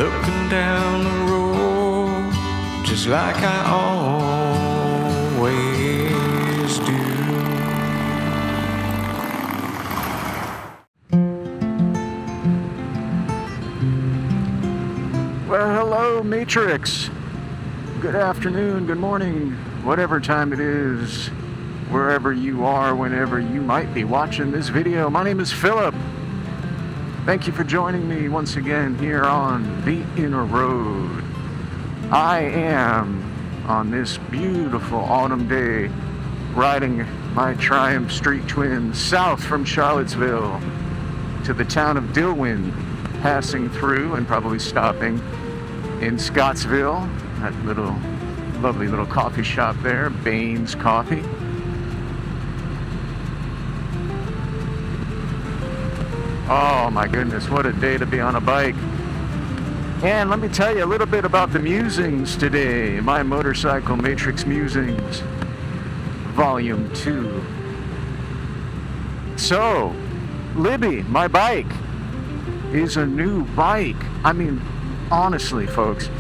looking down the road, just like I always do. Well, hello, Matrix. Good afternoon, good morning, whatever time it is, wherever you are, whenever you might be watching this video. My name is Philip. Thank you for joining me once again here on The Inner Road. I am, on this beautiful autumn day, riding my Triumph Street Twin south from Charlottesville to the town of Dillwyn, passing through and probably stopping in Scottsville, that little lovely little coffee shop there, Baines Coffee. Oh my goodness, what a day to be on a bike. And let me tell you a little bit about the musings today, my Motorcycle Matrix Musings, Volume 2. So, Libby, my bike, is a new bike. I mean, honestly, folks.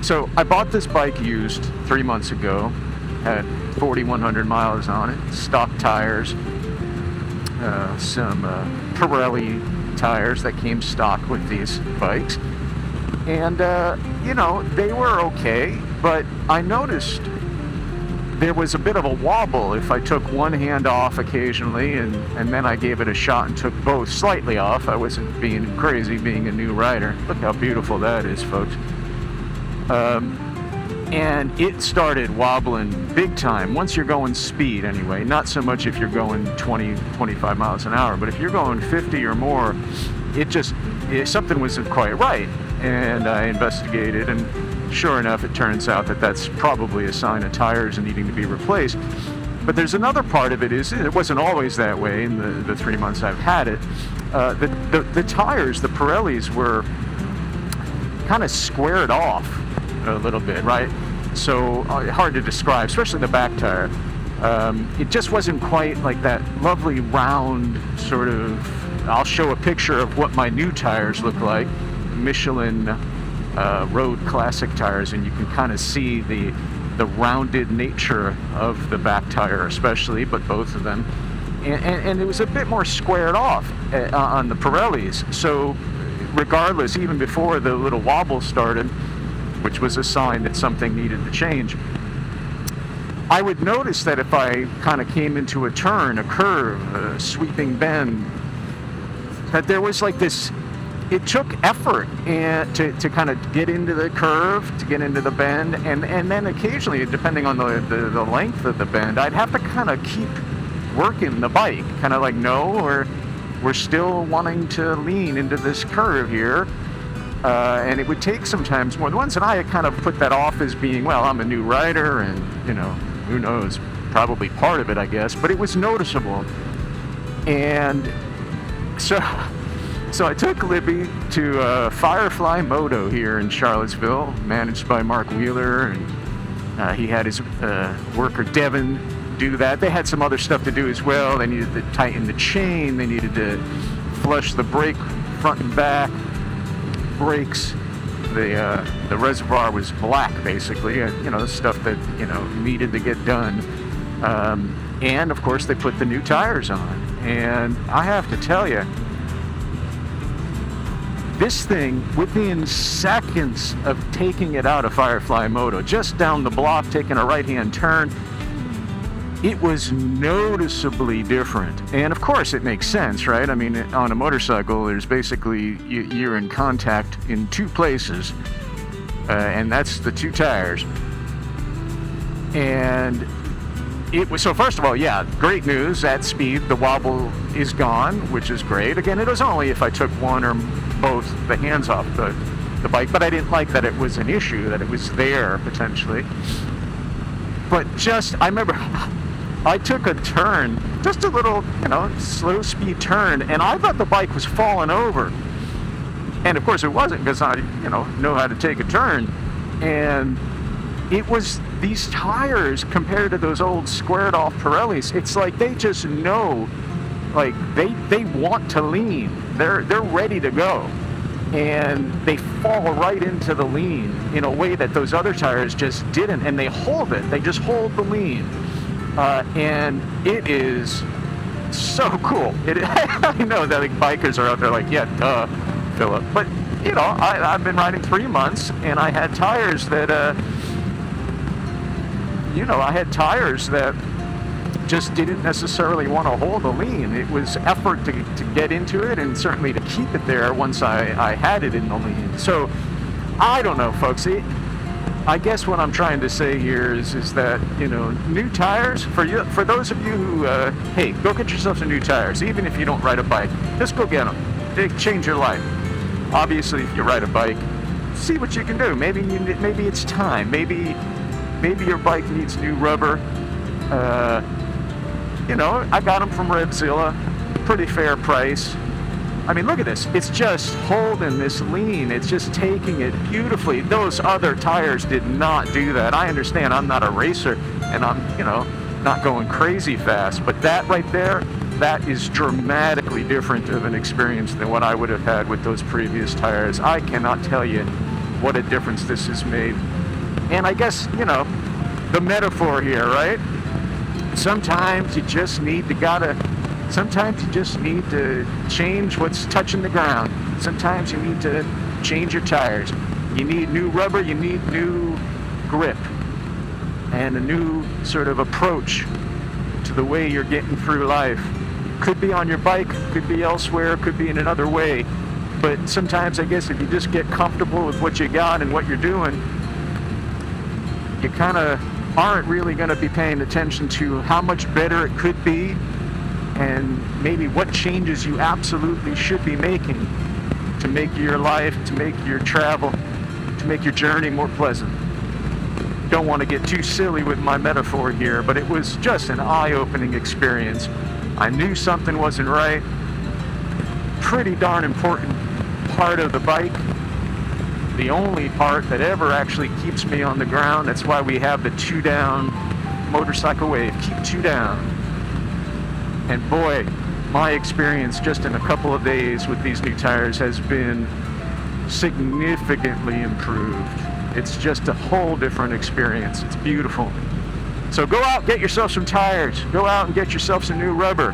So, I bought this bike used 3 months ago, had 4,100 miles on it, stock tires, some Pirelli tires that came stock with these bikes. And, you know, they were okay, but I noticed there was a bit of a wobble if I took one hand off occasionally and then I gave it a shot and took both slightly off. I wasn't being crazy being a new rider. Look how beautiful that is, folks. And it started wobbling big time once you're going speed anyway. Not so much if you're going 20, 25 miles an hour, but if you're going 50 or more, something wasn't quite right. And I investigated, and sure enough, it turns out that that's probably a sign of tires needing to be replaced. But there's another part of it is it wasn't always that way in the 3 months I've had it. The tires, the Pirellis, were kind of squared off a little bit, right? So hard to describe, especially the back tire. It just wasn't quite like that lovely round sort of. I'll show a picture of what my new tires look like, Michelin Road Classic tires, and you can kind of see the rounded nature of the back tire especially, but both of them. And it was a bit more squared off on the Pirellis. So regardless, even before the little wobble started, which was a sign that something needed to change, I would notice that if I kind of came into a turn, a curve, a sweeping bend, that there was like this, it took effort to kind of get into the curve, to get into the bend, and then occasionally, depending on the length of the bend, I'd have to kind of keep working the bike, kind of like, no, we're still wanting to lean into this curve here. And it would take sometimes more than once, and I had kind of put that off as being, well, I'm a new rider, and, you know, who knows, probably part of it, I guess, but it was noticeable. And so I took Libby to Firefly Moto here in Charlottesville, managed by Mark Wheeler, and he had his worker Devin do that. They had some other stuff to do as well. They needed to tighten the chain, they needed to flush the brake front and back brakes. The reservoir was black, basically, you know, the stuff that, you know, needed to get done. And of course they put the new tires on, and I have to tell you, this thing, within seconds of taking it out of Firefly Moto, just down the block, taking a right-hand turn, it was noticeably different. And of course it makes sense, right? I mean, on a motorcycle, there's basically, you're in contact in two places, and that's the two tires. And it was, so first of all, yeah, great news, at speed, the wobble is gone, which is great. Again, it was only if I took one or both the hands off the bike, but I didn't like that it was an issue, that it was there potentially. But just, I remember I took a turn, just a little, you know, slow speed turn, and I thought the bike was falling over. And of course it wasn't, because I, you know how to take a turn. And it was these tires compared to those old squared off Pirellis. It's like they just know, like they want to lean. They're ready to go. and they fall right into the lean in a way that those other tires just didn't, and they hold it. They just hold the lean, and it is so cool. I know that like, bikers are out there like, yeah, duh, Philip, but you know, I've been riding 3 months, and I had tires that, just didn't necessarily want to hold the lean. It was effort to get into it, and certainly to keep it there once I had it in the lean. So I don't know, folks. I guess what I'm trying to say here is that, you know, new tires for those of you who, hey, go get yourself some new tires. Even if you don't ride a bike, just go get them. They change your life. Obviously, if you ride a bike, see what you can do. Maybe it's time. Maybe your bike needs new rubber. You know, I got them from Revzilla, pretty fair price. I mean, look at this. It's just holding this lean. It's just taking it beautifully. Those other tires did not do that. I understand I'm not a racer, and I'm, you know, not going crazy fast, but that right there, that is dramatically different of an experience than what I would have had with those previous tires. I cannot tell you what a difference this has made. And I guess, you know, the metaphor here, right? Sometimes you just need to change what's touching the ground. Sometimes you need to change your tires. You need new rubber, you need new grip, and a new sort of approach to the way you're getting through life. Could be on your bike, could be elsewhere, could be in another way. But sometimes, I guess, if you just get comfortable with what you got and what you're doing, you kind of aren't really going to be paying attention to how much better it could be, and maybe what changes you absolutely should be making to make your life, to make your travel, to make your journey more pleasant. Don't want to get too silly with my metaphor here, but it was just an eye-opening experience. I knew something wasn't right. Pretty darn important part of the bike. The only part that ever actually keeps me on the ground. That's why we have the 2-down motorcycle wave. Keep 2 down. And boy, my experience just in a couple of days with these new tires has been significantly improved. It's just a whole different experience. It's beautiful. So go out, get yourself some tires. Go out and get yourself some new rubber.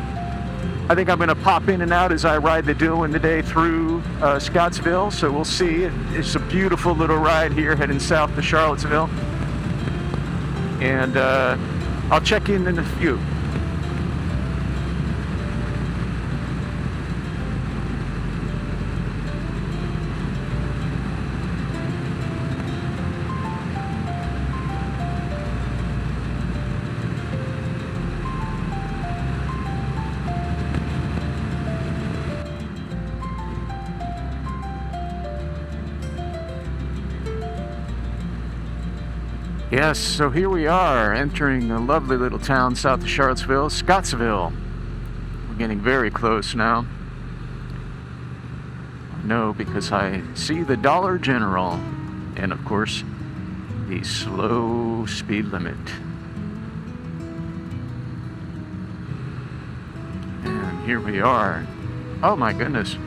I think I'm going to pop in and out as I ride the Dillwyn today through Scottsville, so we'll see. It's a beautiful little ride here heading south to Charlottesville. And I'll check in a few. Yes, so here we are, entering a lovely little town south of Charlottesville, Scottsville. We're getting very close now. I know because I see the Dollar General, and of course, the slow speed limit. And here we are. Oh my goodness.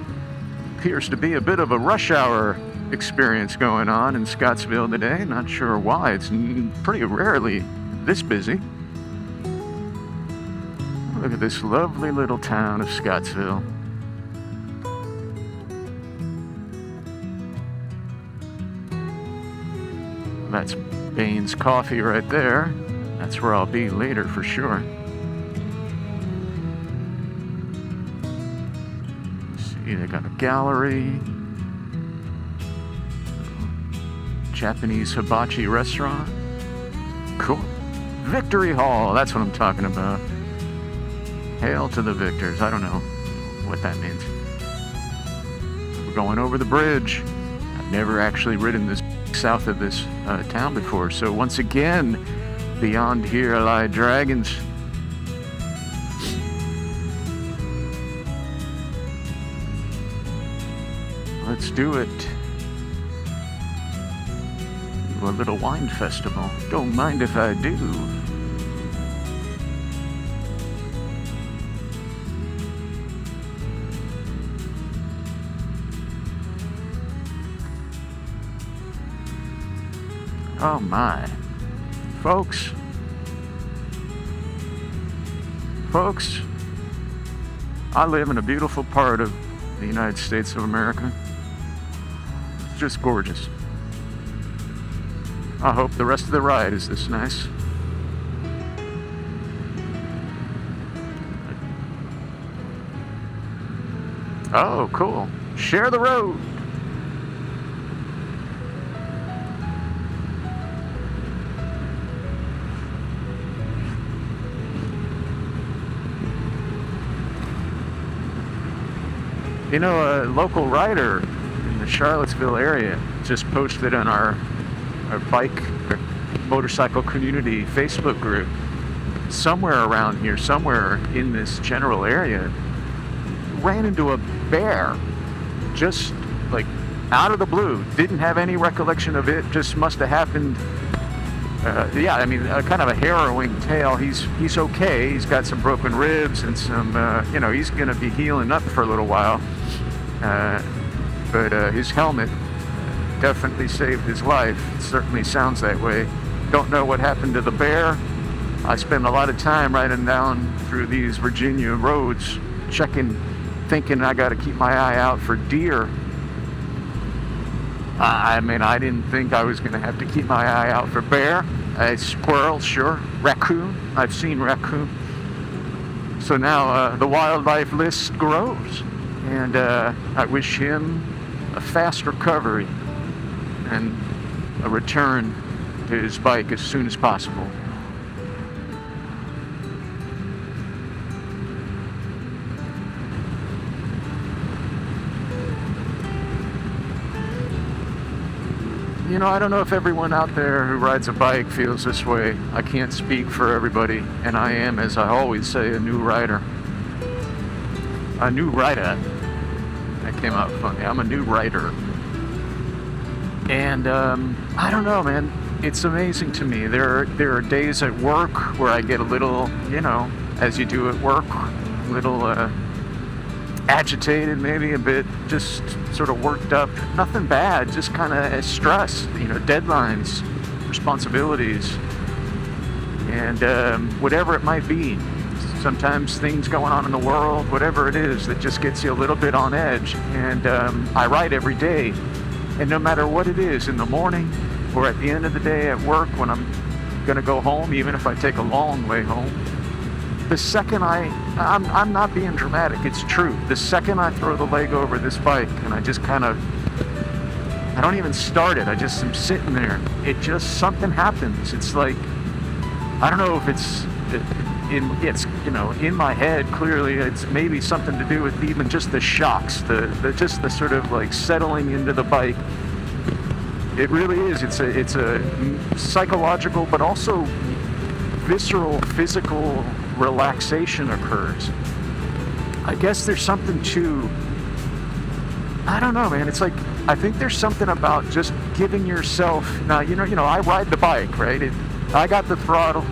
Appears to be a bit of a rush hour experience going on in Scottsville today. Not sure why. It's pretty rarely this busy. Look at this lovely little town of Scottsville. That's Bane's Coffee right there. That's where I'll be later for sure. Let's see, they got a gallery. Japanese hibachi restaurant. Cool. Victory Hall, that's what I'm talking about. Hail to the victors. I don't know what that means. We're going over the bridge. I've never actually ridden this south of this town before, so once again, beyond here lie dragons. Let's do it. A little wine festival. Don't mind if I do. Oh my. Folks, I live in a beautiful part of the United States of America. It's just gorgeous. I hope the rest of the ride is this nice. Oh, cool. Share the road. You know, a local rider in the Charlottesville area just posted on our motorcycle community Facebook group, somewhere around here, somewhere in this general area, ran into a bear, just like out of the blue. Didn't have any recollection of it, just must have happened. Yeah, I mean, kind of a harrowing tale. He's okay. He's got some broken ribs and some, he's going to be healing up for a little while. But his helmet definitely saved his life. It certainly sounds that way. Don't know what happened to the bear. I spend a lot of time riding down through these Virginia roads, thinking I got to keep my eye out for deer. I mean, I didn't think I was going to have to keep my eye out for bear. Squirrel, sure. Raccoon. I've seen raccoon. So now the wildlife list grows. And I wish him a fast recovery and a return to his bike as soon as possible. You know, I don't know if everyone out there who rides a bike feels this way. I can't speak for everybody, and I am, as I always say, a new rider. A new rider. That came out funny. I'm a new rider. And I don't know, man. It's amazing to me. There are days at work where I get a little, as you do at work, a little agitated, maybe a bit, just sort of worked up. Nothing bad, just kind of stress, deadlines, responsibilities, and whatever it might be. Sometimes things going on in the world, whatever it is, that just gets you a little bit on edge. And I ride every day, and no matter what it is, in the morning or at the end of the day at work, when I'm going to go home, even if I take a long way home, the second I'm not being dramatic, it's true. The second I throw the leg over this bike and I just I don't even start it, I just am sitting there. Something happens. It's like, I don't know if it's in my head, clearly it's maybe something to do with even just the shocks, the sort of like settling into the bike. It really is. It's a psychological, but also visceral, physical relaxation occurs. I guess there's something to, I don't know, man. It's like, I think there's something about just giving yourself, now, I ride the bike, right? I got the throttle,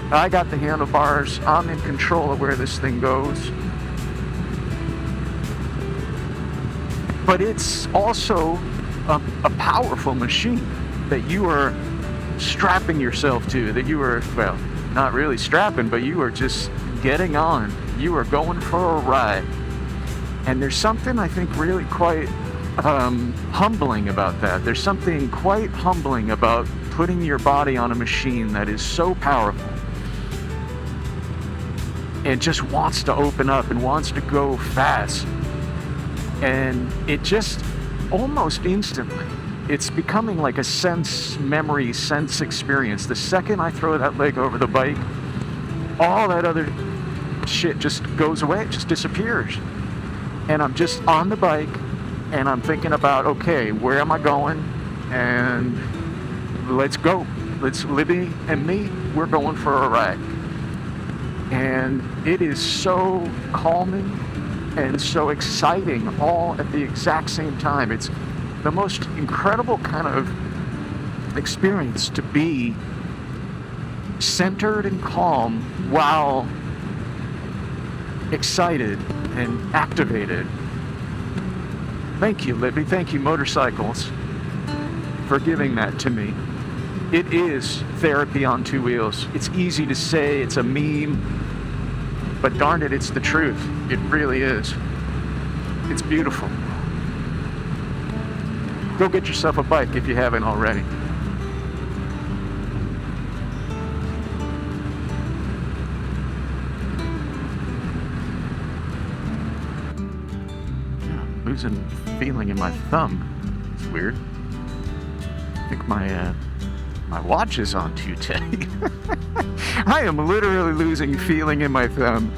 I got the handlebars, I'm in control of where this thing goes. But it's also a powerful machine that you are strapping yourself to, that you are, well, not really strapping, but you are just getting on. You are going for a ride. And there's something, I think, really quite humbling about that. There's something quite humbling about putting your body on a machine that is so powerful and just wants to open up and wants to go fast. And it just almost instantly, it's becoming like a sense experience. The second I throw that leg over the bike, all that other shit just goes away, it just disappears. And I'm just on the bike and I'm thinking about, okay, where am I going? And let's go. Libby and me, we're going for a ride. And it is so calming and so exciting all at the exact same time. It's the most incredible kind of experience to be centered and calm while excited and activated. Thank you, Libby. Thank you, motorcycles, for giving that to me. It is therapy on two wheels. It's easy to say, it's a meme, but darn it, it's the truth. It really is. It's beautiful. Go get yourself a bike if you haven't already. I'm losing feeling in my thumb. It's weird. I think my watch is on too tight. I am literally losing feeling in my thumb.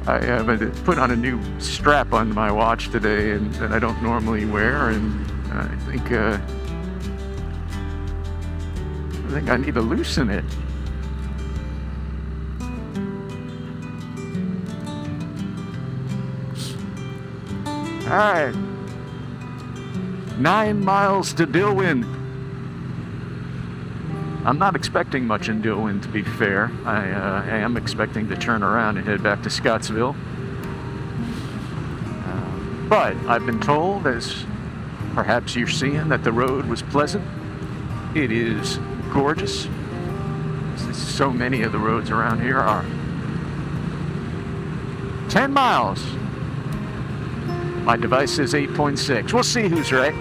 I have put on a new strap on my watch today and that I don't normally wear, and I think I need to loosen it. All right, 9 miles to Dillwyn. I'm not expecting much in Dillwyn, to be fair. I am expecting to turn around and head back to Scottsville. But I've been told, as perhaps you're seeing, that the road was pleasant. It is gorgeous. So many of the roads around here are. 10 miles. My device says 8.6. We'll see who's right.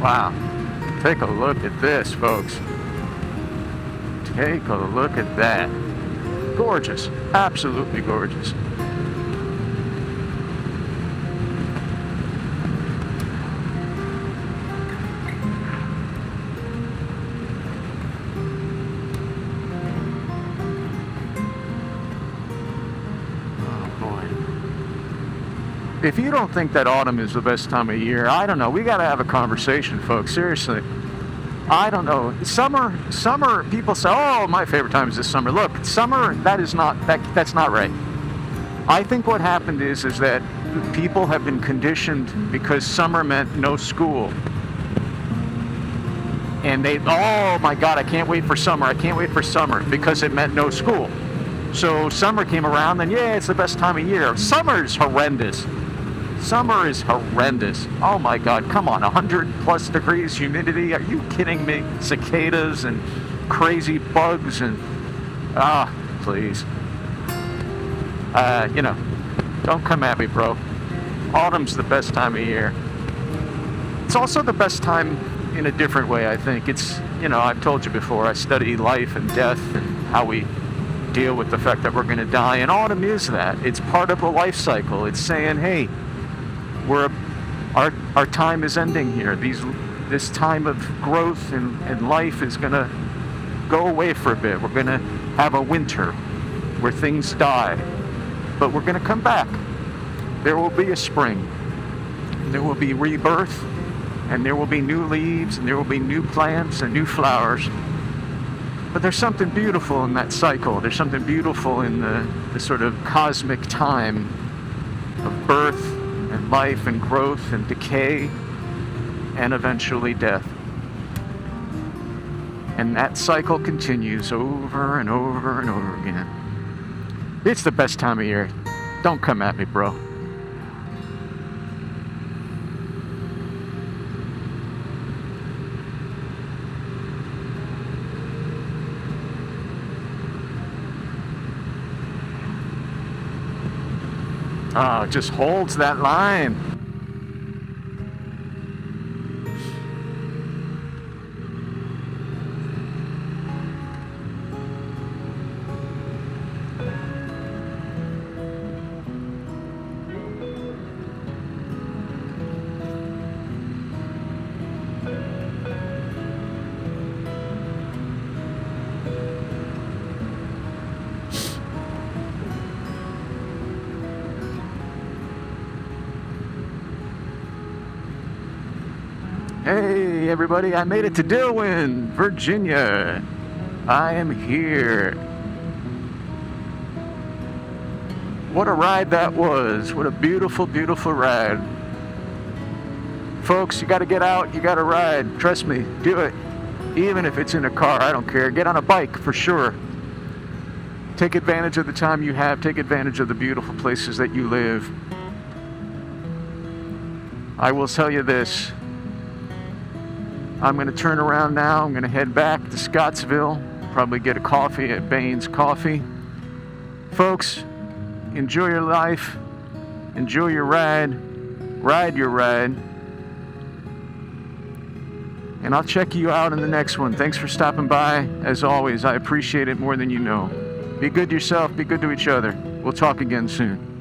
Wow. Take a look at this, folks. Take a look at that. Gorgeous. Absolutely gorgeous. If you don't think that autumn is the best time of year, I don't know. We got to have a conversation, folks. Seriously. I don't know. Summer, people say, oh, my favorite time is this summer. Look, summer, that's not right. I think what happened is that people have been conditioned because summer meant no school. And oh my God, I can't wait for summer. I can't wait for summer because it meant no school. So summer came around and yeah, it's the best time of year. Summer's horrendous. Summer is horrendous. Oh my God, come on, 100+ degrees, humidity. Are you kidding me? Cicadas and crazy bugs and, please. Don't come at me, bro. Autumn's the best time of year. It's also the best time in a different way, I think. It's, I've told you before, I study life and death and how we deal with the fact that we're going to die. And autumn is that. It's part of a life cycle. It's saying, hey, our time is ending here. This time of growth and life is going to go away for a bit. We're going to have a winter where things die, but we're going to come back. There will be a spring. There will be rebirth, and there will be new leaves, and there will be new plants and new flowers. But there's something beautiful in that cycle. There's something beautiful in the sort of cosmic time of birth and life and growth and decay and eventually death. And that cycle continues over and over and over again. It's the best time of year. Don't come at me, bro. Oh, it just holds that line. Hey everybody, I made it to Dillwyn, Virginia. I am here. What a ride that was. What a beautiful, beautiful ride. Folks, you gotta get out, you gotta ride. Trust me, do it. Even if it's in a car, I don't care. Get on a bike for sure. Take advantage of the time you have. Take advantage of the beautiful places that you live. I will tell you this. I'm going to turn around now. I'm going to head back to Scottsville. Probably get a coffee at Bane's Coffee. Folks, enjoy your life. Enjoy your ride. Ride your ride. And I'll check you out in the next one. Thanks for stopping by. As always, I appreciate it more than you know. Be good to yourself. Be good to each other. We'll talk again soon.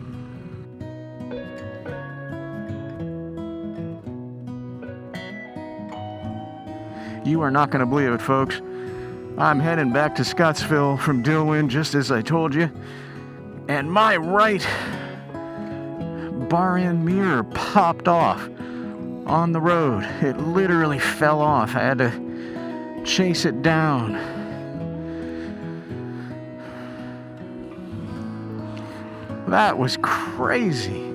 You are not going to believe it, folks. I'm heading back to Scottsville from Dillwyn, just as I told you. And my right bar end mirror popped off on the road. It literally fell off. I had to chase it down. That was crazy.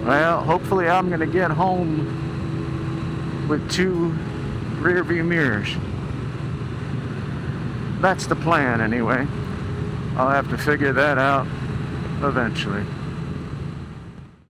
Well, hopefully I'm going to get home with 2 rear view mirrors. That's the plan anyway. I'll have to figure that out eventually.